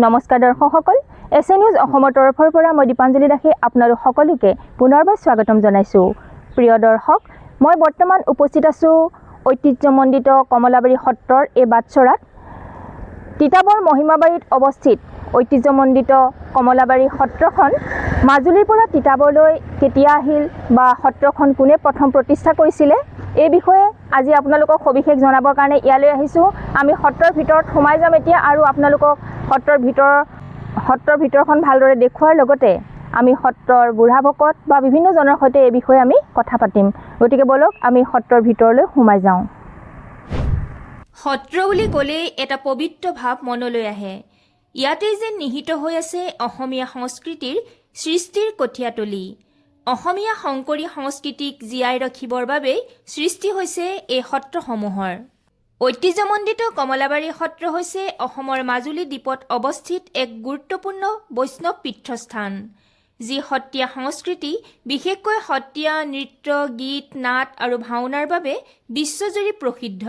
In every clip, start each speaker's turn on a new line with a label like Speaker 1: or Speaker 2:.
Speaker 1: নমস্কাৰ দৰ্শকসকল, S news অসমৰ তৰফৰ পৰা মই দীপাঞ্জলি দাসে আপোনালোক সকলোকে পুনৰবাৰ স্বাগতম জনাইছোঁ। প্ৰিয় দৰ্শক, মই বৰ্তমান উপস্থিত আছোঁ ঐতিহ্যমণ্ডিত কমলাবাৰী সত্ৰৰ এই বাটচৰাত। তিতাবৰ মহিমাবাৰীত অৱস্থিত ঐতিহ্যমণ্ডিত কমলাবাৰী সত্ৰখন মাজুলীৰ পৰা তিতাবৰলৈ কেতিয়া আহিল বা সত্ৰখন কোনে প্ৰথম প্ৰতিষ্ঠা কৰিছিলে, এই বিষয়ে আজি আপোনালোকক সবিশেষ জনাবৰ কাৰণে ইয়ালৈ আহিছোঁ। আমি সত্ৰৰ ভিতৰত সোমাই যাম এতিয়া আৰু আপোনালোকক সত্ৰৰ ভিতৰখন ভালদৰে দেখুৱাৰ লগতে আমি সত্ৰৰ বুঢ়া ভকত বা বিভিন্নজনৰ সৈতে এই বিষয়ে আমি কথা পাতিম। গতিকে বলক আমি সত্ৰৰ ভিতৰলৈ সোমাই যাওঁ।
Speaker 2: সত্ৰ বুলি ক'লেই এটা পবিত্ৰ ভাৱ মনলৈ আহে। ইয়াতেই যেন নিহিত হৈ আছে অসমীয়া সংস্কৃতিৰ সৃষ্টিৰ কঠীয়াতলী। অসমীয়া শংকৰী সংস্কৃতিক জীয়াই ৰাখিবৰ বাবেই সৃষ্টি হৈছে এই সত্ৰসমূহৰ। ঐতিহ্যমণ্ডিত কমলাবাৰী সত্ৰ হৈছে অসমৰ মাজুলী দ্বীপত অৱস্থিত এক গুৰুত্বপূৰ্ণ বৈষ্ণৱ তীৰ্থস্থান, যি সত্ৰীয়া সংস্কৃতি বিশেষকৈ সত্ৰীয়া নৃত্য, গীত, নাট আৰু ভাওনাৰ বাবে বিশ্বজুৰি প্ৰসিদ্ধ।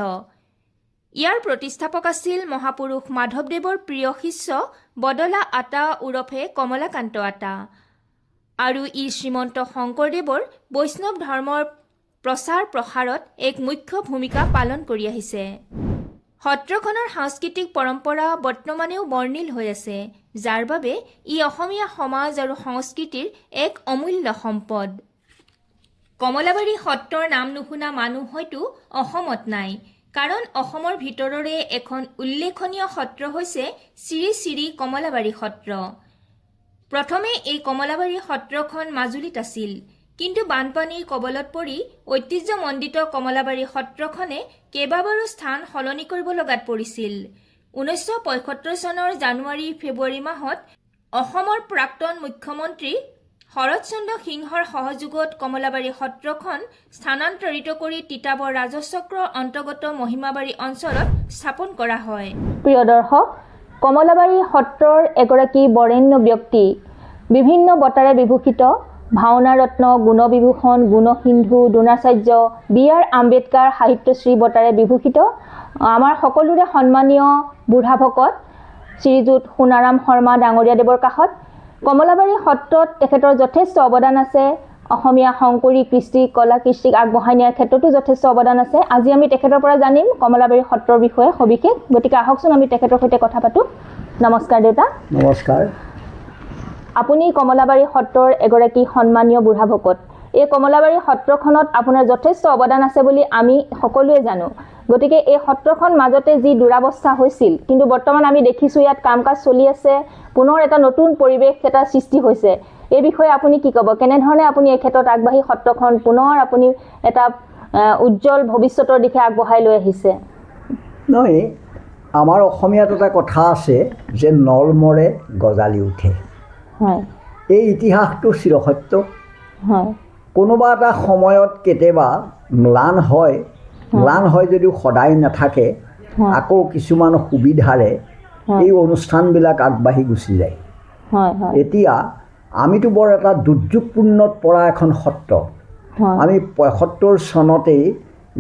Speaker 2: ইয়াৰ প্ৰতিষ্ঠাপক আছিল মহাপুৰুষ মাধৱদেৱৰ প্ৰিয় শিষ্য বদলা আতা ওৰফে কমলাকান্ত আতা, আৰু ই শ্ৰীমন্ত শংকৰদেৱৰ বৈষ্ণৱ ধৰ্মৰ প্ৰচাৰ প্ৰসাৰত এক মুখ্য ভূমিকা পালন কৰি আহিছে। সত্ৰখনৰ সাংস্কৃতিক পৰম্পৰা বৰ্তমানেও বৰ্ণিল হৈ আছে, যাৰ বাবে ই অসমীয়া সমাজ আৰু সংস্কৃতিৰ এক অমূল্য সম্পদ। কমলাবাৰী সত্ৰৰ নাম নুশুনা মানুহ হয়তো অসমত নাই, কাৰণ অসমৰ ভিতৰৰে এখন উল্লেখনীয় সত্ৰ হৈছে শ্ৰী শ্ৰী কমলাবাৰী সত্ৰ। প্ৰথমে এই কমলাবাৰী সত্ৰখন মাজুলীত আছিল, কিন্তু বানপানীৰ কবলত পৰি ঐতিহ্যমণ্ডিত কমলাবাৰী সত্ৰখনে কেইবাবাৰো স্থান সলনি কৰিব লগাত পৰিছিল। 1975 চনৰ জানুৱাৰী-ফেব্ৰুৱাৰী মাহত অসমৰ প্ৰাক্তন মুখ্যমন্ত্ৰী শৰৎচন্দ্ৰ সিংহৰ সহযোগত কমলাবাৰী সত্ৰখন স্থানান্তৰিত কৰি তিতাবৰ ৰাজচক্ৰৰ অন্তৰ্গত মহিমাবাৰী অঞ্চলত স্থাপন কৰা হয়।
Speaker 1: প্ৰিয় দৰ্শক, কমলাবাৰী সত্ৰৰ এগৰাকী বৰেণ্য ব্যক্তি, বিভিন্ন বঁটাৰে বিভূষিত ভাওনা ৰত্ন, গুণবিভূষণ, গুণসিন্ধু, দ্ৰোণাচাৰ্য, বি.আৰ. আম্বেদকাৰ সাহিত্যশ্ৰী বঁটাৰে বিভূষিত আমাৰ সকলোৰে সন্মানীয় বুঢ়া ভকত শ্ৰীযুত সোণাৰাম শৰ্মা ডাঙৰীয়াদেৱৰ কাষত কমলাবাৰী সত্ৰত তেখেতৰ যথেষ্ট অৱদান আছে। অসমীয়া শংকৰী কৃষ্টি কলা কৃষ্টিক আগবঢ়াই নিয়াৰ ক্ষেত্ৰতো যথেষ্ট অৱদান আছে। আজি আমি তেখেতৰ পৰা জানিম কমলাবাৰী সত্ৰৰ বিষয়ে সবিশেষ। গতিকে আহকচোন আমি তেখেতৰ সৈতে কথা পাতোঁ। নমস্কাৰ দেউতা।
Speaker 3: নমস্কাৰ।
Speaker 1: আপুনি কমলাবাৰী সত্ৰৰ এগৰাকী সন্মানীয় বুঢ়া ভকত। এই কমলাবাৰী সত্ৰখনত আপোনাৰ যথেষ্ট অৱদান আছে বুলি আমি সকলোৱে জানো। গতিকে এই সত্ৰখন মাজতে যি দুৰাৱস্থা হৈছিল, কিন্তু বৰ্তমান আমি দেখিছোঁ ইয়াত কাম কাজ চলি আছে, পুনৰ এটা নতুন পৰিৱেশ এটা সৃষ্টি হৈছে। এই বিষয়ে আপুনি কি ক'ব? কেনেধৰণে আপুনি এই ক্ষেত্ৰত আগবাঢ়ি সত্ৰখন পুনৰ আপুনি এটা উজ্জ্বল ভৱিষ্যতৰ দিশে আগবঢ়াই লৈ আহিছে?
Speaker 3: নহয়, আমাৰ অসমীয়াত এটা কথা আছে যে নল মৰে গজালি উঠে।
Speaker 1: হয়,
Speaker 3: এই ইতিহাসটো চিৰসত্য।
Speaker 1: হয়,
Speaker 3: কোনোবা এটা সময়ত কেতিয়াবা ম্লান হয় যদিও সদায় নাথাকে, আকৌ কিছুমান সুবিধাৰে এই অনুষ্ঠানবিলাক আগবাঢ়ি গুচি যায়। এতিয়া আমিতো বৰ এটা দুৰ্যোগপূৰ্ণত পৰা এখন সত্ৰ। আমি 75 চনতেই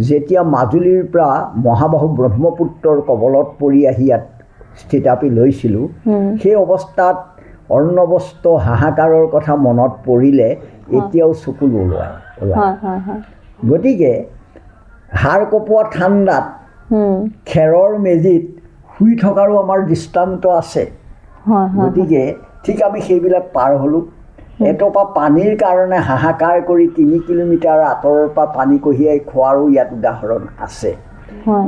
Speaker 3: যেতিয়া মাজুলীৰ পৰা মহাবাহু ব্ৰহ্মপুত্ৰৰ কবলত পৰি আহি ইয়াত স্থিতাপি লৈছিলোঁ, সেই অৱস্থাত অৰ্ণৱস্ত হাহাকাৰৰ কথা মনত পৰিলে এতিয়াও চকু ওলোৱায়। গতিকে হাড় কঁপোৱা ঠাণ্ডাত খেৰৰ মেজিত শুই থকাৰো আমাৰ দৃষ্টান্ত আছে। গতিকে ঠিক আমি সেইবিলাক পাৰ হ'লোঁ। এটোপা পানীৰ কাৰণে হাহাকাৰ কৰি 3 কিলোমিটাৰ আঁতৰৰ পৰা পানী কঢ়িয়াই খোৱাৰো ইয়াত উদাহৰণ আছে।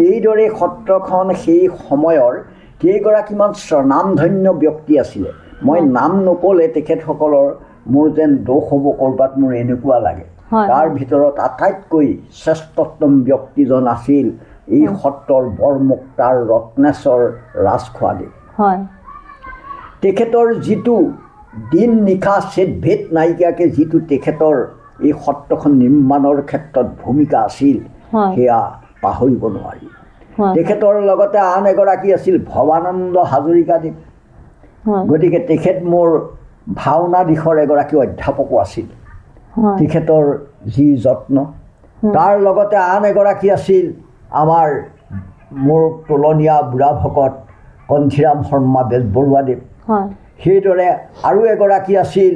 Speaker 3: এইদৰে সত্ৰখন সেই সময়ৰ কেইগৰাকীমান স্বনামধন্য ব্যক্তি আছিলে। মই নাম নক'লে তেখেতসকলৰ মোৰ যেন দোষ হ'ব ক'ৰবাত, মোৰ এনেকুৱা লাগে। তাৰ ভিতৰত আটাইতকৈ শ্ৰেষ্ঠতম ব্যক্তিজন আছিল এই সত্ৰৰ বৰমুক্তাৰ ৰত্নেশ্বৰ ৰাজখোৱাদেৱ। তেখেতৰ যিটো দিন নিশা ছেদভেদ নাইকিয়াকৈ যিটো তেখেতৰ এই সত্ৰখন নিৰ্মাণৰ ক্ষেত্ৰত ভূমিকা আছিল, সেয়া পাহৰিব নোৱাৰি। তেখেতৰ লগতে আন এগৰাকী আছিল ভৱানন্দ হাজৰিকাদেৱ। গতিকে তেখেত মোৰ ভাওনা দিশৰ এগৰাকী অধ্যাপকো আছিল। তেখেতৰ যি যত্ন, তাৰ লগতে আন এগৰাকী আছিল মোৰ তোলনীয়া বুঢ়া ভকত কণ্ঠিৰাম শৰ্মা বেজবৰুৱাদেৱ।
Speaker 1: হয়
Speaker 3: সেইদৰে আৰু এগৰাকী আছিল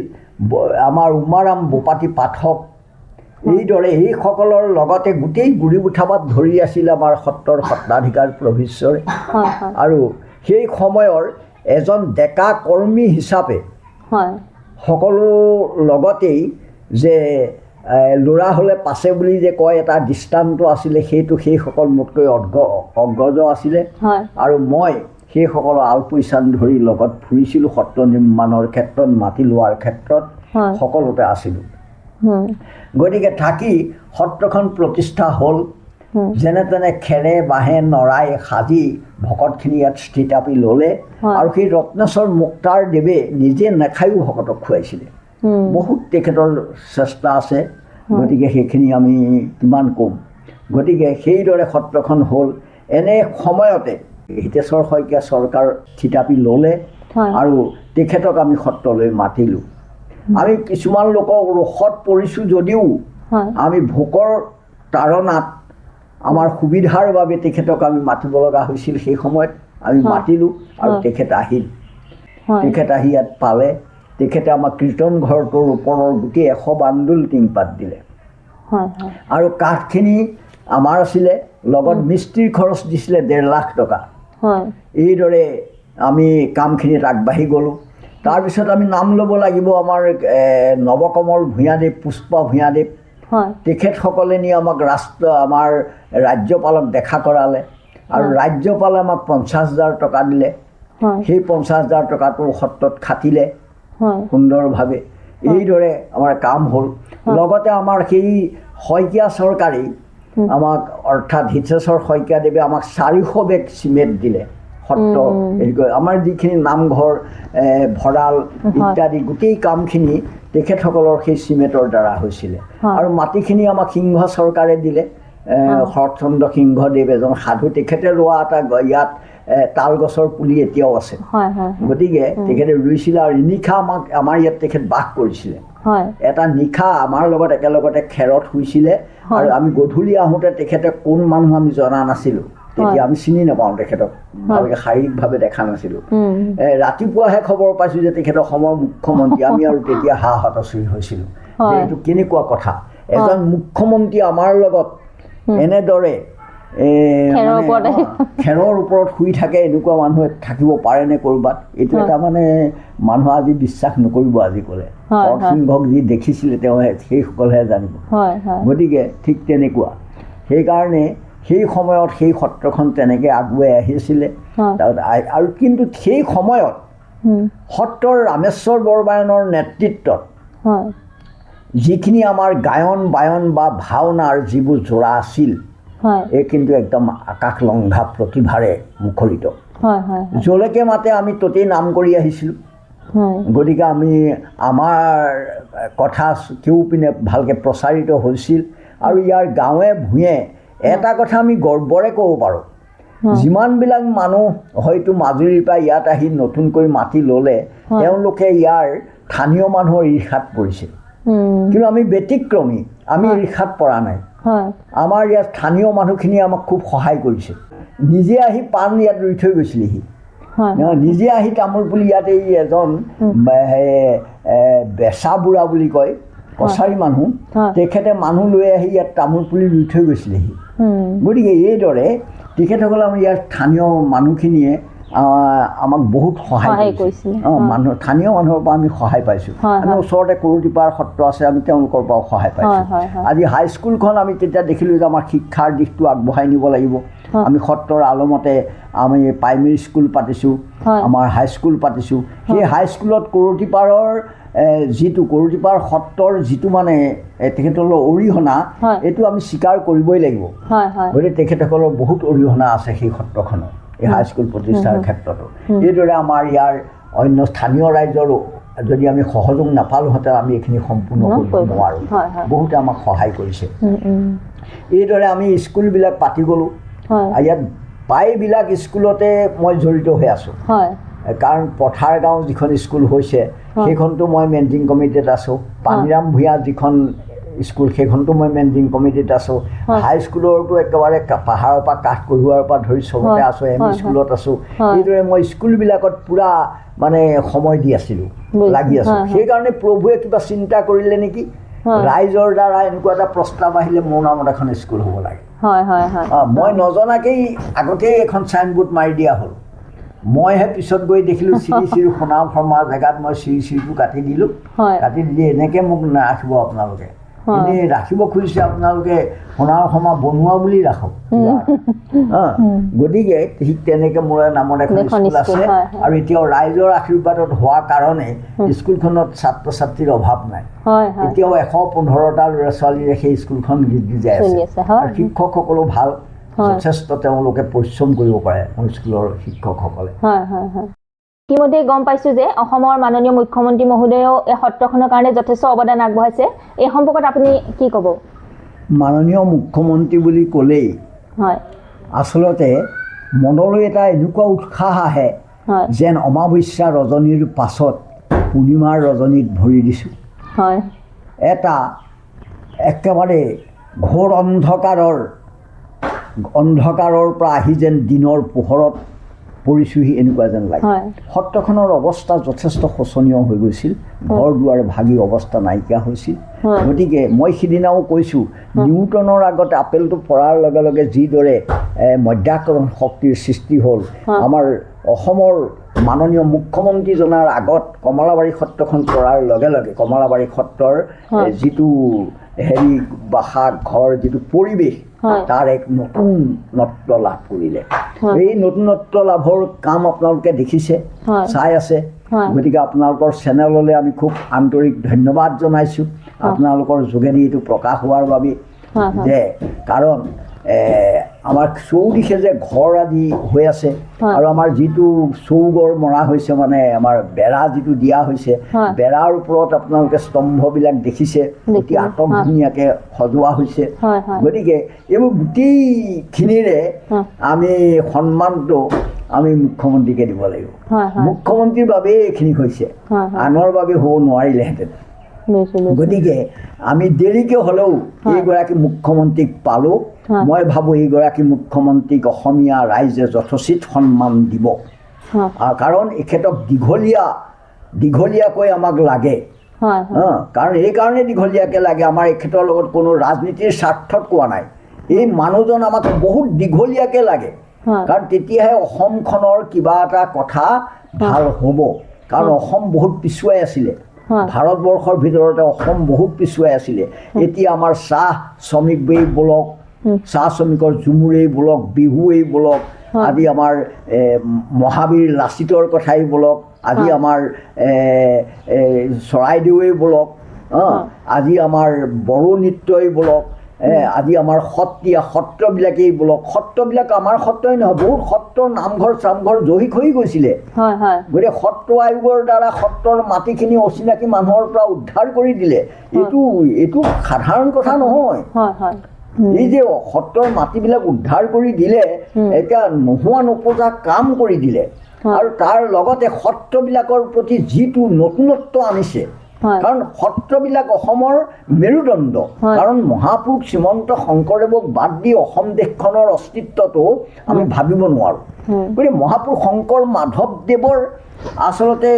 Speaker 3: আমাৰ উমাৰাম বোপাতী পাঠক এইদৰে এইসকলৰ লগতে গোটেই গুৰি উঠাবাত ধৰি আছিল আমাৰ সত্ৰৰ সত্ৰাধিকাৰ প্ৰভীশ্বৰে
Speaker 1: হয় হয়
Speaker 3: আৰু সেই সময়ৰ এজন ডেকা কৰ্মী হিচাপে
Speaker 1: হয়
Speaker 3: সকলো লগতেই যে ল'ৰা হ'লে পাছে বুলি যে কয় এটা দৃষ্টান্ত আছিলে সেইটো সেইসকল মোতকৈ অগ্ৰজ আছিলে
Speaker 1: হয়
Speaker 3: আৰু মই সেইসকলৰ আলপৈচান ধৰি লগত ফুৰিছিলোঁ সত্ৰ নিৰ্মাণৰ ক্ষেত্ৰত মাটি লোৱাৰ ক্ষেত্ৰত
Speaker 1: হয়
Speaker 3: সকলোতে আছিলোঁ
Speaker 1: হুম
Speaker 3: গতিকে থাকি সত্ৰখন প্ৰতিষ্ঠা হ'ল যেনে তেনে খেৰে বাঁহে নৰাই সাজি ভকতখিনি ইয়াত স্থিতাপি ল'লে
Speaker 1: হয়।
Speaker 3: আৰু সেই ৰত্নেশ্বৰ মুক্তাৰ দেৱে নিজে নাখায়ো ভকতক খুৱাইছিলে বহুত তেখেতৰ চেষ্টা আছে গতিকে সেইখিনি আমি কিমান ক'ম গতিকে সেইদৰে সত্ৰখন হ'ল এনে সময়তে হিতেশ্বৰ শইকীয়া চৰকাৰ থিতাপি ল'লে
Speaker 1: হয়।
Speaker 3: আৰু তেখেতক আমি সত্ৰলৈ মাতিলোঁ আমি কিছুমান লোকক ৰোষত পৰিছোঁ যদিও
Speaker 1: হয়
Speaker 3: আমি ভোকৰ তাৰণাত আমাৰ সুবিধাৰ বাবে তেখেতক আমি মাতিব লগা হৈছিল সেই সময়ত আমি
Speaker 1: হয়।
Speaker 3: মাতিলোঁ আৰু
Speaker 1: হয়।
Speaker 3: তেখেত আহিল
Speaker 1: হয়
Speaker 3: তেখেত আহি ইয়াত পালে তেখেতে আমাক কীৰ্তন ঘৰটোৰ ওপৰৰ গোটেই 100 বান্দুল টিংপাত দিলে
Speaker 1: হয় হয়
Speaker 3: আৰু কাঠখিনি আমাৰ আছিলে লগত মিস্ত্ৰীৰ খৰচ দিছিলে 1.5 লাখ টকা
Speaker 1: হয়
Speaker 3: এইদৰে আমি কামখিনিত আগবাঢ়ি গ'লোঁ তাৰপিছত আমি নাম ল'ব লাগিব আমাৰ নৱকমল ভূঞাদেৱ পুষ্পা ভূঞাদেৱ
Speaker 1: হয়
Speaker 3: তেখেতসকলে নি আমাক আমাৰ ৰাজ্যপালক দেখা কৰালে আৰু ৰাজ্যপালে আমাক 50,000 টকা দিলে
Speaker 1: হয়
Speaker 3: সেই 50,000 টকাটো সত্ৰত খাটিলে
Speaker 1: হয়
Speaker 3: সুন্দৰভাৱে এইদৰে আমাৰ কাম হ'ল লগতে আমাৰ সেই শইকীয়া চৰকাৰেই আমাক অৰ্থাৎ হিতেশ্বৰ শইকীয়াদেৱে আমাক 400 বেগ চিমেণ্ট দিলে সত্ৰ আমাৰ যিখিনি নামঘৰ ভঁৰাল ইত্যাদি গোটেই কামখিনি তেখেতসকলৰ সেই চিমেণ্টৰ দ্বাৰা হৈছিলে আৰু মাটিখিনি আমাক সিংহ চৰকাৰে দিলে শৰৎচন্দ্ৰ সিংহদেৱ এজন সাধু তেখেতে ৰোৱা এটা ইয়াত তাল গছৰ পুলি এতিয়াও আছে
Speaker 1: হয় হয়
Speaker 3: গতিকে তেখেতে ৰুইছিলে আৰু নিশা আমাৰ ইয়াত তেখেত বাস কৰিছিলে
Speaker 1: হয়
Speaker 3: এটা নিশা আমাৰ লগত একেলগতে খেৰত শুইছিলে আৰু আমি গধূলি আহোঁতে তেখেতে কোন মানুহ আমি জনা নাছিলোঁ তেতিয়া আমি চিনি নাপাওঁ তেখেতক ভালকৈ শাৰীৰিকভাৱে দেখা নাছিলোঁ ৰাতিপুৱাহে খবৰ পাইছোঁ যে তেখেত অসমৰ মুখ্যমন্ত্ৰী আমি আৰু তেতিয়া হতাচৰি হৈছিলোঁ যে এইটো কেনেকুৱা কথা এজন মুখ্যমন্ত্ৰী আমাৰ লগত এনেদৰে খেৰৰ ওপৰত শুই থাকে এনেকুৱা মানুহে থাকিব পাৰেনে ক'ৰবাত এইটো এটা মানে মানুহে আজি বিশ্বাস নকৰিব আজি ক'লে সিংহক যি দেখিছিলে তেওঁ সেইসকলেহে জানিব গতিকে ঠিক তেনেকুৱা সেইকাৰণে সেই সময়ত সেই সত্ৰখন তেনেকৈ আগুৱাই আহিছিলে আৰু কিন্তু সেই সময়ত সত্ৰৰ ৰামেশ্বৰ বৰবায়নৰ নেতৃত্বত যিখিনি আমাৰ গায়ন বায়ন বা ভাওনাৰ যিবোৰ যোৰা আছিল এই কিন্তু একদম আকাশলংঘা প্ৰতিভাৰে মুখৰিত য'লৈকে মাতে আমি ততেই নাম কৰি আহিছিলোঁ গতিকে আমি আমাৰ কথা কেউপিনে ভালকৈ প্ৰচাৰিত হৈছিল আৰু ইয়াৰ গাঁৱে ভূঞে এটা কথা আমি গৰ্বৰে ক'ব পাৰোঁ যিমানবিলাক মানুহ হয়তো মাজুলীৰ পৰা ইয়াত আহি নতুনকৈ মাটি ল'লে তেওঁলোকে ইয়াৰ স্থানীয় মানুহৰ ঈৰ্ষাত পৰিছে কিন্তু আমি ব্যতিক্ৰমী আমি ঈৰ্ষাত পৰা নাই আমাৰ ইয়াত স্থানীয় মানুহখিনিয়ে আমাক খুব সহায় কৰিছে নিজে আহি পাণ ইয়াত ৰুই থৈ গৈছিলেহি নিজে আহি তামোল পুলি ইয়াত এই এজন বেচা বুঢ়া বুলি কয় কছাৰী মানুহ তেখেতে মানুহ লৈ আহি ইয়াত তামোল পুলি ৰুই থৈ গৈছিলেহি গতিকে এইদৰে তেখেতসকলে আমাৰ ইয়াৰ স্থানীয় মানুহখিনিয়ে আমাক বহুত সহায় কৰিছিল মানুহ স্থানীয় মানুহৰ পৰা আমি সহায় পাইছোঁ আমি ওচৰতে কৰতিপাৰ সত্ৰ আছে আমি তেওঁলোকৰ পৰাও সহায় পাইছোঁ আজি হাইস্কুলখন আমি তেতিয়া দেখিলোঁ যে আমাৰ শিক্ষাৰ দিশটো আগবঢ়াই নিব লাগিব আমি সত্ৰৰ আলমতে আমি প্ৰাইমেৰী স্কুল পাতিছোঁ আমাৰ হাইস্কুল পাতিছোঁ সেই হাইস্কুলত কৰতিপাৰৰ যিটো কৰতিপাৰ সত্ৰৰ যিটো মানে তেখেতসকলৰ অৰিহণা এইটো আমি স্বীকাৰ কৰিবই লাগিব গতিকে তেখেতসকলৰ বহুত অৰিহণা আছে সেই সত্ৰখনৰ এই হাইস্কুল প্ৰতিষ্ঠাৰ ক্ষেত্ৰতো এইদৰে আমাৰ ইয়াৰ অন্য স্থানীয় ৰাইজৰ যদি আমি সহযোগ নাপালোহেঁতেন আমি এইখিনি সম্পূৰ্ণ কৰিব নোৱাৰোঁ বহুতে আমাক সহায় কৰিছে এইদৰে আমি স্কুলবিলাক পাতি গ'লোঁ ইয়াত প্ৰায়বিলাক স্কুলতে মই জড়িত হৈ আছোঁ কাৰণ পথাৰ গাঁও যিখন স্কুল হৈছে সেইখনতো মই মেনেজিং কমিটিত আছোঁ পানীৰাম ভূঞা যিখন স্কুল সেইখনতো মই মেনেজিং কমিটিত আছোঁ হাইস্কুলৰতো একেবাৰে পাহাৰৰ পৰা কাঠ কঢ়োৱাৰ পৰা ধৰি চবতে আছোঁ এম ই স্কুলত আছোঁ এইদৰে মই স্কুলবিলাকত পূৰা মানে সময় দি আছিলোঁ লাগি আছোঁ সেইকাৰণে প্ৰভুৱে কিবা চিন্তা কৰিলে নেকি ৰাইজৰ দ্বাৰা এনেকুৱা এটা প্ৰস্তাৱ আহিলে মোৰ নামত এখন স্কুল হ'ব লাগে মই নজনাকেই আগতেই এখন চাইনবোৰ্ড মাৰি দিয়া হ'ল মইহে পিছত গৈ দেখিলোঁ শ্ৰী শ্ৰী সোণাম শৰ্মাৰ জেগাত মই শ্ৰী শ্ৰীটো কাটি দিলোঁ কাটি দিলে এনেকৈ মোক নাৰাখিব আপোনালোকে এনেই ৰাখিব খুজিছে আপোনালোকে সোণাম শৰ্মা বনোৱা বুলি ৰাখক গতিকে ঠিক তেনেকৈ মোৰ নামত এখন স্কুল আছে আৰু এতিয়াও ৰাইজৰ আশীৰ্বাদত হোৱাৰ কাৰণে স্কুলখনত ছাত্ৰ ছাত্ৰীৰ অভাৱ নাই এতিয়াও 115টা ল'ৰা ছোৱালীৰে সেই স্কুলখন গীত আছে আৰু শিক্ষকসকলো ভাল যথেষ্ট তেওঁলোকে পৰিশ্ৰম কৰিব পাৰে মোৰ স্কুলৰ শিক্ষকসকলে
Speaker 1: ইতিমধ্যে গম পাইছোঁ যে অসমৰ মাননীয় মুখ্যমন্ত্ৰী মহোদয়েও এই সত্ৰখনৰ কাৰণে যথেষ্ট অৱদান আগবঢ়াইছে এই সম্পৰ্কত আপুনি কি ক'ব
Speaker 3: মাননীয় মুখ্যমন্ত্ৰী বুলি ক'লেই আচলতে মনলৈ এটা এনেকুৱা উৎসাহ আহে যেন অমাৱস্যা ৰজনীৰ পাছত পূৰ্ণিমাৰ ৰজনীত ভৰি দিছোঁ এটা একেবাৰে ঘোৰ অন্ধকাৰৰ পৰা আহি যেন দিনৰ পোহৰত পৰিছোহি এনেকুৱা যেন লাগে সত্ৰখনৰ অৱস্থা যথেষ্ট শোচনীয় হৈ গৈছিল ঘৰ দুৱাৰ ভাগি অৱস্থা নাইকিয়া হৈছিল গতিকে মই সিদিনাও কৈছোঁ নিউটনৰ আগত আপেলটো পৰাৰ লগে লগে যিদৰে মধ্যাকৰ্ষণ শক্তিৰ সৃষ্টি হ'ল আমাৰ অসমৰ মাননীয় মুখ্যমন্ত্ৰীজনাৰ আগত কমলাবাৰী সত্ৰখন পৰাৰ লগে লগে কমলাবাৰী সত্ৰৰ যিটো বাসা ঘৰ যিটো পৰিৱেশ তাৰ এক নতুনত্ব লাভ কৰিলে এই নতুনত্ব লাভৰ কাম আপোনালোকে দেখিছে চাই আছে গতিকে আপোনালোকৰ চেনেললৈ আমি খুব আন্তৰিক ধন্যবাদ জনাইছোঁ আপোনালোকৰ যোগেদি এইটো প্ৰকাশ হোৱাৰ বাবে যে কাৰণ আমাৰ চৌদিশে যে ঘৰ আদি হৈ আছে আৰু আমাৰ যিটো চৌগৰ মৰা হৈছে মানে আমাৰ বেৰা যিটো দিয়া হৈছে বেৰাৰ ওপৰত আপোনালোকে স্তম্ভবিলাক দেখিছে অতি আটক ধুনীয়াকৈ সজোৱা হৈছে গতিকে এইবোৰ গোটেইখিনিৰে আমি সন্মানটো আমি মুখ্যমন্ত্ৰীকে দিব লাগিব মুখ্যমন্ত্ৰীৰ বাবেই এইখিনি হৈছে আনৰ বাবে হ'ব নোৱাৰিলেহেঁতেন গতিকে আমি দেৰিকৈ হ'লেও এইগৰাকী মুখ্যমন্ত্ৰীক পালোঁ মই ভাবোঁ এইগৰাকী মুখ্যমন্ত্ৰীক অসমীয়া ৰাইজে যথোচিত সন্মান দিব কাৰণ এখেতক দীঘলীয়াকৈ আমাক লাগে কাৰণ এইকাৰণে দীঘলীয়াকৈ লাগে আমাৰ এখেতৰ লগত কোনো ৰাজনীতিৰ স্বাৰ্থত কোৱা নাই এই মানুহজন আমাক বহুত দীঘলীয়াকৈ লাগে কাৰণ তেতিয়াহে অসমখনৰ কিবা এটা কথা ভাল হ'ব কাৰণ অসম বহুত পিছুৱাই আছিলে ভাৰতবৰ্ষৰ ভিতৰতে অসম বহুত পিছুৱাই আছিলে এতিয়া আমাৰ চাহ শ্ৰমিকেই বলক চাহ শ্ৰমিকৰ ঝুমুৰেই বলক বিহুৱেই বলক আদি আমাৰ মহাবীৰ লাচিতৰ কথাই বলক আজি আমাৰ চৰাইদেউৱেই বলক আজি আমাৰ বড়ো নৃত্যই বলক আজি আমাৰ সত্ৰবিলাকেই বলক সত্ৰবিলাক আমাৰ সত্ৰই নহয় বহুত সত্ৰৰ নামঘৰ চামঘৰ জহি হৈ গৈছিলে গতিকে সত্ৰ আয়োগৰ দ্বাৰা সত্ৰৰ মাটিখিনি অচিনাকি মানুহৰ পৰা উদ্ধাৰ কৰি দিলে এইটো সাধাৰণ কথা নহয় এই যে সত্ৰৰ মাটিবিলাক উদ্ধাৰ কৰি দিলে এতিয়া নোহোৱা নপজা কাম কৰি দিলে আৰু তাৰ লগতে সত্ৰবিলাকৰ প্ৰতি যিটো নতুনত্ব আনিছে কাৰণ সত্ৰবিলাক অসমৰ মেৰুদণ্ড কাৰণ মহাপুৰুষ শ্ৰীমন্ত শংকৰদেৱক বাদ দি অসম দেশখনৰ অস্তিত্বটো আমি ভাবিব নোৱাৰোঁ গতিকে মহাপুৰুষ শংকৰ মাধৱদেৱৰ আচলতে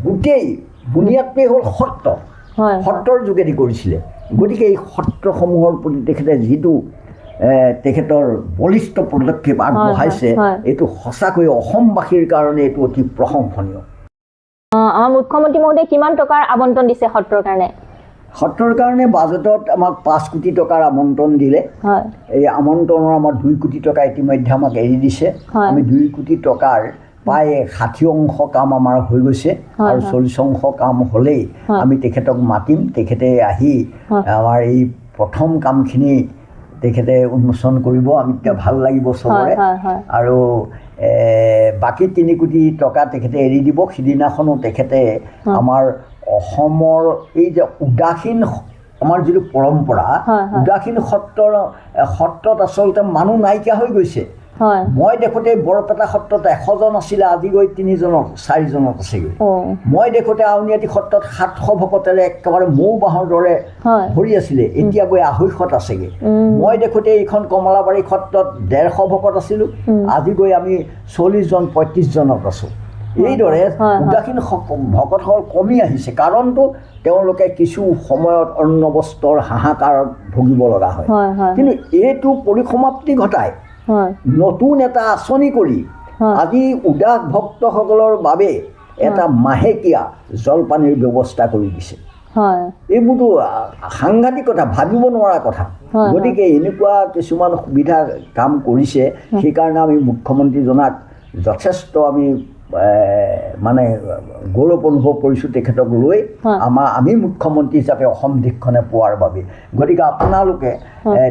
Speaker 3: গোটেই বুনিয়াদটোৱেই হ'ল সত্ৰৰ যোগেদি কৰিছিলে গতিকে এই সত্ৰসমূহৰ প্ৰতি তেখেতে যিটো তেখেতৰ বলিষ্ঠ পদক্ষেপ আগবঢ়াইছে এইটো সঁচাকৈ অসমবাসীৰ কাৰণে এইটো অতি প্ৰশংসনীয়
Speaker 1: আমাৰ মুখ্যমন্ত্ৰী মহোদয়ে কিমান টকাৰ আবণ্টন দিছে সত্ৰৰ কাৰণে
Speaker 3: সত্ৰৰ কাৰণে বাজেটত আমাক 5 কোটি টকাৰ আমন্ত্ৰণ দিলে এই আমন্ত্ৰণৰ আমাৰ 2 কোটি টকা ইতিমধ্যে আমাক এৰি দিছে আমি 2 কোটি টকাৰ প্ৰায় 60% কাম আমাৰ হৈ গৈছে আৰু 40% কাম হ'লেই আমি তেখেতক মাতিম তেখেতে আহি আমাৰ এই প্ৰথম কামখিনি তেখেতে উন্মোচন কৰিব আমি এতিয়া ভাল লাগিব চবৰে আৰু বাকী 3 কোটি টকা তেখেতে এৰি দিব সিদিনাখনো তেখেতে আমাৰ অসমৰ এই যে উদাসীন আমাৰ যিটো পৰম্পৰা উদাসীন সত্ৰত আচলতে মানুহ নাইকিয়া হৈ গৈছে
Speaker 1: হয়
Speaker 3: মই দেখোঁতে বৰপেটা সত্ৰত 100জন আছিলে, আজি গৈ 3জনত 4জনত আছেগৈ। মই দেখোঁতে আউনীআটী সত্ৰত 700 ভকতেৰে একেবাৰে মৌ বাঁহৰ দৰে ভৰি আছিলে, এতিয়া গৈ 250 আছেগৈ। মই দেখোঁতে এইখন কমলাবাৰী সত্ৰত 150 ভকত আছিলোঁ, আজি গৈ আমি 40জন 35জনত আছোঁ। এইদৰে উদাসীন ভকতসকল কমি আহিছে। কাৰণটো তেওঁলোকে কিছু সময়ত অন্ন বস্ত্ৰৰ হাহাকাৰত ভুগিব লগা হয়, কিন্তু এইটো পৰিসমাপ্তি ঘটাই নতুন এটা আঁচনি কৰি আজি উদাস ভক্তসকলৰ বাবে এটা মাহেকীয়া জলপানীৰ ব্যৱস্থা কৰি দিছে। এইবোৰতো সাংঘাতিক কথা, ভাবিব নোৱাৰা কথা। গতিকে এনেকুৱা কিছুমান সুবিধা কাম কৰিছে, সেইকাৰণে আমি মুখ্যমন্ত্ৰীজনাক যথেষ্ট আমি মানে গৌৰৱ অনুভৱ কৰিছোঁ তেখেতক লৈ, আমি মুখ্যমন্ত্ৰী হিচাপে অসম দেশখনে পোৱাৰ বাবে। গতিকে আপোনালোকে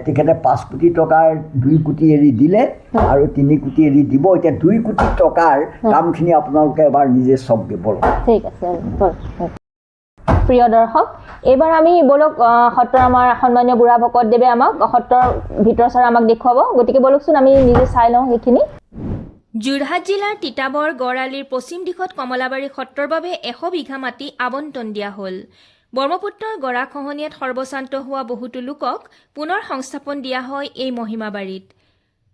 Speaker 3: তেখেতে 5 কোটি টকাৰ 2 কোটি এৰি দিলে আৰু 3 কোটি এৰি দিব। এতিয়া 2 কোটি টকাৰ কামখিনি আপোনালোকে এবাৰ নিজে চাওকগৈ বলক।
Speaker 1: ঠিক আছে। প্ৰিয় দৰ্শক, এইবাৰ আমি বলক সত্ৰৰ আমাৰ সন্মানীয় বুঢ়া ভকতদেৱে আমাক সত্ৰৰ ভিতৰ চাৰ আমাক দেখুৱাব। গতিকে বলকচোন আমি নিজে চাই লওঁ সেইখিনি।
Speaker 2: যোৰহাট জিলাৰ তিতাবৰ গড়আলিৰ পশ্চিম দিশত কমলাবাৰী সত্ৰৰ বাবে 100 বিঘা মাটি আবণ্টন দিয়া হ'ল। ব্ৰহ্মপুত্ৰৰ গৰাখহনীয়াত সৰ্বশান্ত হোৱা বহুতো লোকক পুনৰ সংস্থাপন দিয়া হয় এই মহিমাবাৰীত।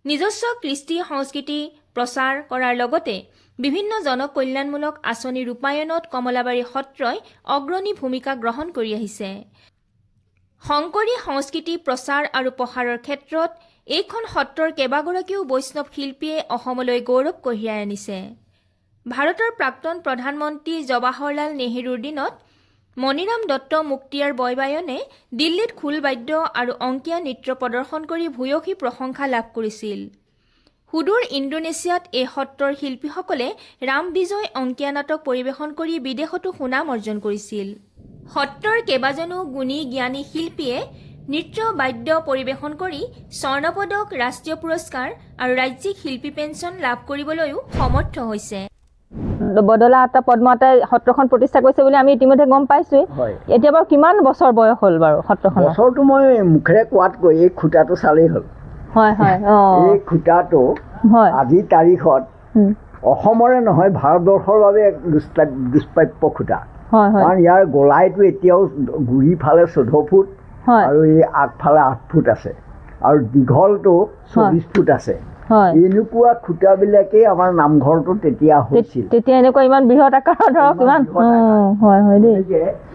Speaker 2: নিজস্ব কৃষ্টি সংস্কৃতি প্ৰচাৰ কৰাৰ লগতে বিভিন্ন জনকল্যাণমূলক আঁচনি ৰূপায়ণত কমলাবাৰী সত্ৰই অগ্ৰণী ভূমিকা গ্ৰহণ কৰি আহিছে। শংকৰী সংস্কৃতি প্ৰচাৰ আৰু প্ৰসাৰৰ ক্ষেত্ৰত এইখন সত্ৰৰ কেইবাগৰাকীও বৈষ্ণৱ শিল্পীয়ে অসমলৈ গৌৰৱ কঢ়িয়াই আনিছে। ভাৰতৰ প্ৰাক্তন প্ৰধানমন্ত্ৰী জৱাহৰলাল নেহৰুৰ দিনত মণিৰাম দত্ত মুক্তিয়াৰ বয়বায়নে দিল্লীত খোল বাদ্য আৰু অংকীয়া নৃত্য প্ৰদৰ্শন কৰি ভূয়সী প্ৰশংসা লাভ কৰিছিল। সুদূৰ ইণ্ডোনেছিয়াত এই সত্ৰৰ শিল্পীসকলে ৰাম বিজয় অংকীয়া নাটক পৰিৱেশন কৰি বিদেশতো সুনাম অৰ্জন কৰিছিল। সত্ৰৰ কেইবাজনো গুণী জ্ঞানী শিল্পীয়ে নৃত্য বাদ্য পৰিৱেশন কৰি স্বৰ্ণপদক, ৰাষ্ট্ৰীয় পুৰস্কাৰ আৰু ৰাজ্যিক শিল্পী পেঞ্চন লাভ কৰিবলৈও সমৰ্থ হৈছে।
Speaker 1: বদলা আটা পদ্মাতাই সত্ৰখন প্ৰতিষ্ঠা কৰিছে বুলি আমি ইতিমধ্যে গম পাইছোৱেই। এতিয়া বাৰু কিমান বছৰ বয়স হ'ল বাৰু সত্ৰখন?
Speaker 3: বছৰটো মই মুখেৰে কোৱাতকৈ এই খুঁটাটো চালেই হ'ল। এই খুঁটাটো আজিৰ তাৰিখত অসমৰে নহয় ভাৰতবৰ্ষৰ বাবে এক দুষ্প্ৰাপ্য খুঁটা। কাৰণ ইয়াৰ গোলাইটো এতিয়াও গুৰি ফালে 14 ফুট আৰু এই আগফালে 8 ফুট আছে আৰু দীঘলটো 24 ফুট আছে। এনেকুৱা খুঁটাবিলাকেই আমাৰ নামঘৰটো তেতিয়া হৈছিল।
Speaker 1: তেতিয়া এনেকুৱা ইমান বৃহৎ আকাৰৰ ধৰক ইমান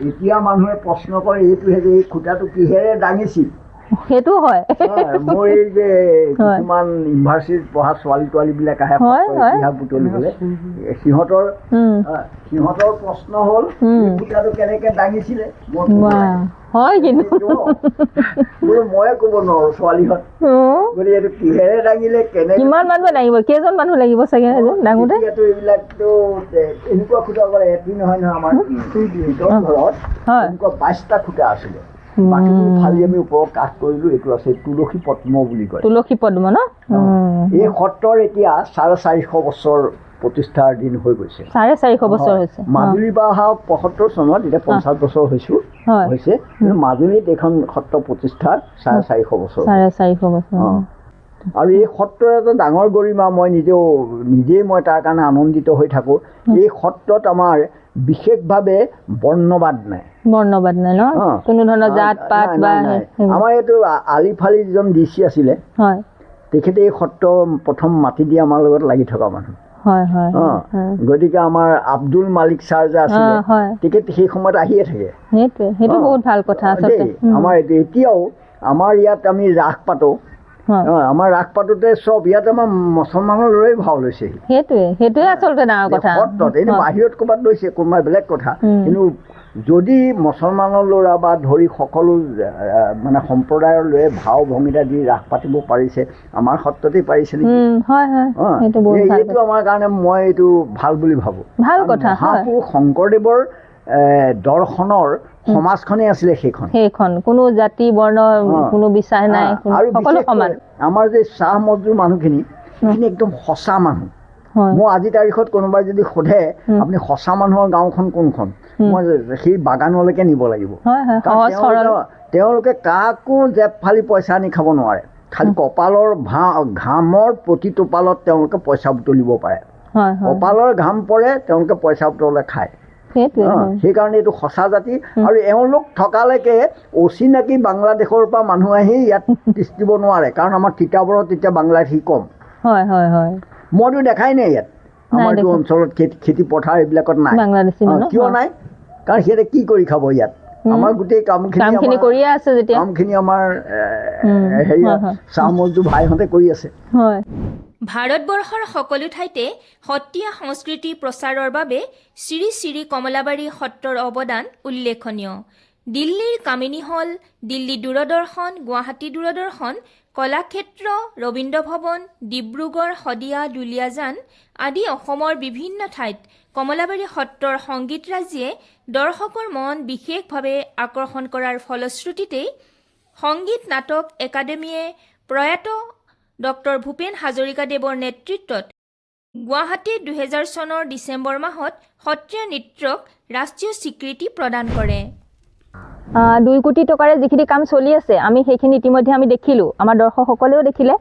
Speaker 3: এতিয়া মানুহে প্ৰশ্ন কৰে এইটোহে যে এই খুঁটাটো কিহেৰে দাঙিছিল।
Speaker 1: সেইটো হয়।
Speaker 3: মোৰ এই যে কিছুমান ইউনিভাৰ্চিটিত পঢ়া ছোৱালী তোৱালীবিলাক আহে ইতিহাস বুটলিবলৈ, সিহঁতৰ প্ৰশ্ন হ'ল খুঁটাটো কেনেকে দাঙিছিলে।
Speaker 1: হয় কিন্তু
Speaker 3: বোলো ময়ে ক'ব নোৱাৰো ছোৱালীহঁত, গতিকে এইটো কিহেৰে দাঙিলে, কেনেকে, কিমান
Speaker 1: মানুহ লাগিব, কেইজন মানুহ লাগিব চাগে দাঙোতে।
Speaker 3: এইবিলাকতো এনেকুৱা খুঁটা কৰে এটি নহয় নহয়, আমাৰ ভিতৰত ঘৰত এনেকুৱা 22টা খুঁটা আছিলে। ফালি আমি ওপৰত কাঠ কৰিলো। এইটো আছে তুলসী পদ্ম বুলি কয়। তুলসী পদ্ম ন? এই সত্ৰৰ এতিয়া 450 বছৰ প্ৰতিষ্ঠাৰ দিন হৈ গৈছে। 450 বছৰ হৈছে। মাজুলীৰ পৰা অহা 75 চনত, এতিয়া 50 বছৰ হৈছে। কিন্তু মাজুলীত এইখন সত্ৰ প্ৰতিষ্ঠাৰ 450 বছৰ। 450 বছৰ। আৰু এই সত্ৰৰ এটা ডাঙৰ গৰিমা, মই নিজেই মই তাৰ কাৰণে আনন্দিত হৈ থাকোঁ। এই সত্ৰত আমাৰ বিশেষভাৱে বৰ্ণবাদ নাই। বৰ্ণবাদ নাই ন? কোনো ধৰণৰ জাত পাত বা আমাৰ এইটো আলিফালি যিজন ডিচি আছিলে, তেখেতে এই সত্ৰ প্ৰথম মাটি দি আমাৰ লগত লাগি থকা মানুহ। গতিকে আমাৰ আব্দুল মালিক ছাৰ যে আছিলে, তেখেত সেই সময়ত আহিয়ে থাকে। সেইটো বহুত ভাল কথা। আমাৰ এতিয়াও আমাৰ ইয়াত আমি ৰাস পাতোঁ। আমাৰ ৰাস পাতোতে চব ইয়াত আমাৰ মুছলমানৰ ল'ৰাই ভাও লৈছে। সেইটোৱে আচলতে ডাঙৰ কথা। সত্ৰত এনে বাহিৰত ক'ৰবাত লৈছে কোনোবাই বেলেগ কথা, কিন্তু যদি মুছলমানৰ ল'ৰা বা ধৰি সকলো মানে সম্প্ৰদায়ৰ ল'ৰাই ভাও ভংগীতা দি ৰাস পাতিব পাৰিছে, আমাৰ সত্ৰতেই পাৰিছে নেকি? এইটো আমাৰ কাৰণে মই এইটো ভাল বুলি ভাবোঁ। মহাপুৰুষ শংকৰদেৱৰ দৰ্শনৰ সমাজখনেই আছিলে সেইখন। কোনো জাতি বৰ্ণ কোনো বিশ্বাস নাই, সকলো সমান। আমাৰ যে চাহ মজদুৰ মানুহখিনি, সেইখিনি একদম সঁচা মানুহ। মই আজিৰ তাৰিখত কোনোবাই যদি সোধে আপুনি সঁচা মানুহৰ গাঁওখন কোনখন, মই সেই বাগানলৈকে নিব লাগিব। তেওঁলোকে কাকো জেপ ফালি পইচা আনি খাব নোৱাৰে। খালি কপালৰ ঘামৰ প্ৰতি টোপালত তেওঁলোকে পইচা বুটলিব পাৰে
Speaker 1: হয় হয়
Speaker 3: কপালৰ ঘাম পৰে তেওঁলোকে পইচা বুটলে খায়
Speaker 1: সেইটোৱে
Speaker 3: সেইকাৰণে এইটো সঁচা জাতি আৰু এওঁলোক থকালৈকে অচিনাকি বাংলাদেশৰ পৰা মানুহ আহি ইয়াত তিষ্ঠিব নোৱাৰে কাৰণ আমাৰ তিতাবৰত এতিয়া বাংলাদেশী কম
Speaker 1: হয় হয় হয়
Speaker 3: মইতো দেখাই নাই ইয়াত আমাৰ এইটো অঞ্চলত খেতি পথাৰ এইবিলাকত নাই
Speaker 1: বাংলাদেশী মানুহ
Speaker 3: কিয় নাই কাৰণ সিহঁতে কি কৰি খাব ইয়াত আমাৰ গোটেই
Speaker 1: কামখিনি কৰিয়ে আছে যেতিয়া
Speaker 3: কামখিনি আমাৰ হেৰি চাহ মজদুৰ ভাইহঁতে কৰি আছে
Speaker 1: হয়
Speaker 2: ভাৰতবৰ্ষৰ সকলো ঠাইতে সত্ৰীয়া সংস্কৃতি প্ৰচাৰৰ বাবে শ্ৰী শ্ৰী কমলাবাৰী সত্ৰৰ অৱদান উল্লেখনীয় দিল্লীৰ কামিনী হল দিল্লী দূৰদৰ্শন গুৱাহাটী দূৰদৰ্শন কলাক্ষেত্ৰ ৰবীন্দ্ৰ ভৱন ডিব্ৰুগড় শদিয়া দুলীয়াজান আদি অসমৰ বিভিন্ন ঠাইত কমলাবাৰী সত্ৰৰ সংগীতৰাজিয়ে দৰ্শকৰ মন বিশেষভাৱে আকৰ্ষণ কৰাৰ ফলশ্ৰুতিতেই সংগীত নাটক একাডেমীয়ে প্ৰয়াত ডক্টৰ ভূপেন হাজৰিকাদেৱৰ নেতৃত্বত গুৱাহাটীত 2000 চনৰ ডিচেম্বৰ মাহত সত্ৰীয়া নৃত্যক ৰাষ্ট্ৰীয় স্বীকৃতি প্ৰদান কৰে
Speaker 1: 2 কোটি টকাৰে যিখিনি কাম চলি আছে আমি সেইখিনি ইতিমধ্যে আমি দেখিলোঁ আমাৰ দৰ্শকসকলেও দেখিলে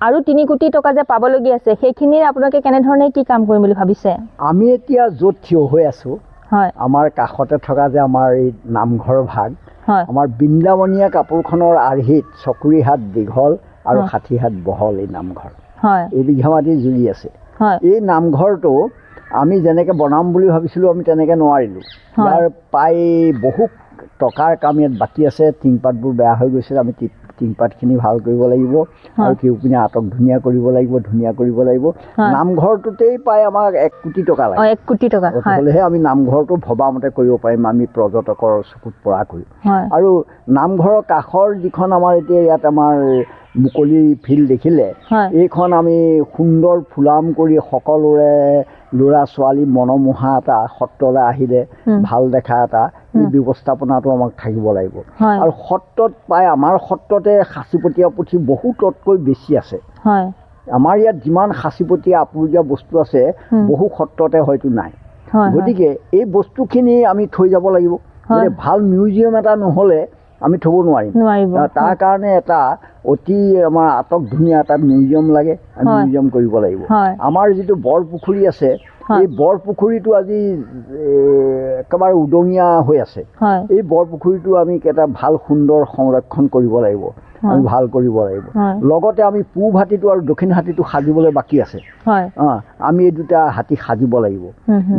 Speaker 1: আৰু 3 কোটি টকা যে পাবলগীয়া আছে সেইখিনিৰ আপোনালোকে কেনেধৰণে কি কাম কৰিম বুলি ভাবিছে
Speaker 3: আমি এতিয়া য'ত থিয় হৈ আছোঁ
Speaker 1: হয়
Speaker 3: আমাৰ কাষতে থকা যে আমাৰ এই নামঘৰ ভাগ
Speaker 1: হয়
Speaker 3: আমাৰ বৃন্দাবনীয়া কাপোৰখনৰ আৰ্হিত 40 হাত দীঘল আৰু 60 হাত বহল এই নামঘৰ
Speaker 1: হয়
Speaker 3: এই বিঘা মাটি জুৰি আছে
Speaker 1: হয়
Speaker 3: এই নামঘৰটো আমি যেনেকৈ বনাম বুলি ভাবিছিলোঁ আমি তেনেকৈ নোৱাৰিলোঁ ইয়াৰ প্ৰায় বহু টকাৰ কাম ইয়াত বাকী আছে টিংপাতবোৰ বেয়া হৈ গৈছে আমি টিংপাতখিনি ভাল কৰিব লাগিব আৰু কেউপিনে আটক ধুনীয়া কৰিব লাগিব নামঘৰটোতেই প্ৰায় আমাক 1 কোটি টকা লাগে
Speaker 1: 1 কোটি টকা
Speaker 3: হ'লেহে আমি নামঘৰটো ভবামতে কৰিব পাৰিম আমি পৰ্যটকৰ চকুত পৰাকৈ আৰু নামঘৰৰ কাষৰ যিখন আমাৰ এতিয়া ইয়াত আমাৰ মুকলি ফিল্ড দেখিলে এইখন আমি সুন্দৰ ফুলাম কৰি সকলোৰে ল'ৰা ছোৱালী মনোমোহা এটা সত্ৰলৈ আহিলে ভাল দেখা এটা এই ব্যৱস্থাপনাটো আমাক থাকিব লাগিব আৰু সত্ৰত প্ৰায় আমাৰ সত্ৰতে সাঁচিপতীয়া পুথি বহুততকৈ বেছি আছে আমাৰ ইয়াত যিমান সাঁচিপতীয়া আপুৰুগীয়া বস্তু আছে বহু সত্ৰতে হয়তো নাই গতিকে এই বস্তুখিনি আমি থৈ যাব লাগিব ভাল মিউজিয়াম এটা নহ'লে আমি থ'ব নোৱাৰিম তাৰ কাৰণে এটা অতি আমাৰ আটক ধুনীয়া এটা মিউজিয়াম লাগে আমি মিউজিয়াম কৰিব লাগিব আমাৰ যিটো বৰপুখুৰী আছে এই বৰপুখুৰীটো আজি একেবাৰে উদঙীয়া হৈ আছে এই বৰপুখুৰীটো আমি এটা ভাল সুন্দৰ সংৰক্ষণ কৰিব লাগিব আমি ভাল কৰিব লাগিব লগতে আমি পূব হাতীটো আৰু দক্ষিণ হাতীটো সাজিবলৈ বাকী আছে আমি এই দুটা হাতী সাজিব লাগিব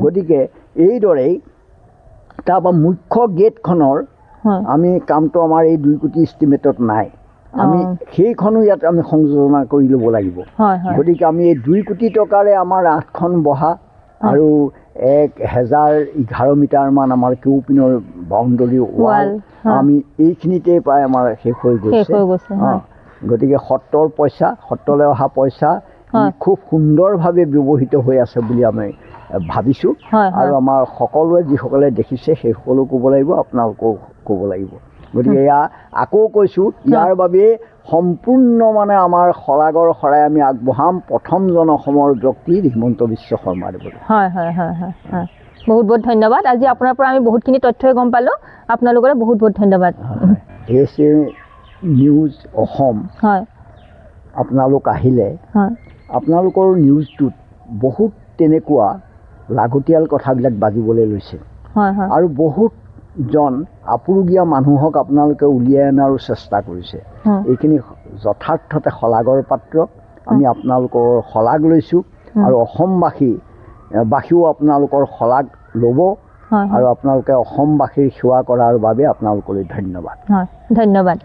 Speaker 3: গতিকে এইদৰেই তাৰপৰা মুখ্য গেটখনৰ আমি কামটো আমাৰ এই 2 কোটি ইষ্টিমেটত নাই আমি সেইখনো ইয়াত আমি সংযোজনা কৰি ল'ব লাগিব গতিকে আমি এই 2 কোটি টকাৰে আমাৰ 8খন বহা আৰু 1011 মিটাৰমান আমাৰ কেউপিনৰ বাউণ্ডৰী ৱাল আমি এইখিনিতে প্ৰায় আমাৰ শেষ হৈ গৈছে গতিকে সত্ৰৰ পইচা সত্ৰলৈ অহা পইচা খুব সুন্দৰভাৱে ব্যৱহৃত হৈ আছে বুলি আমি ভাবিছোঁ আৰু আমাৰ সকলোৱে যিসকলে দেখিছে সেই সকলো ক'ব লাগিব আপোনালোকেও ক'ব লাগিব গতিকে এয়া আকৌ কৈছোঁ ইয়াৰ বাবে সম্পূৰ্ণ মানে আমাৰ শলাগৰ শৰাই আমি আগবঢ়াম প্ৰথমজন অসমৰ ব্যক্তি হিমন্ত বিশ্ব শৰ্মাদেৱলৈ
Speaker 1: হয় হয় হয় হয় বহুত বহুত ধন্যবাদ আজি আপোনাৰ পৰা আমি বহুতখিনি তথ্যই গম পালোঁ আপোনালোকলৈ বহুত বহুত ধন্যবাদ
Speaker 3: এছে নিউজ অসম
Speaker 1: হয়
Speaker 3: আপোনালোক আহিলে আপোনালোকৰ নিউজটোত বহুত তেনেকুৱা লাগতিয়াল কথাবিলাক বাজিবলৈ লৈছে আৰু বহুতজন আপুৰুগীয়া মানুহক আপোনালোকে উলিয়াই অনাৰো চেষ্টা কৰিছে এইখিনি যথাৰ্থতে শলাগৰ পাত্ৰ আমি আপোনালোকৰ শলাগ লৈছোঁ আৰু অসমবাসীও আপোনালোকৰ শলাগ ল'ব আৰু আপোনালোকে অসমবাসীৰ সেৱা কৰাৰ বাবে আপোনালোকলৈ ধন্যবাদ
Speaker 1: ধন্যবাদ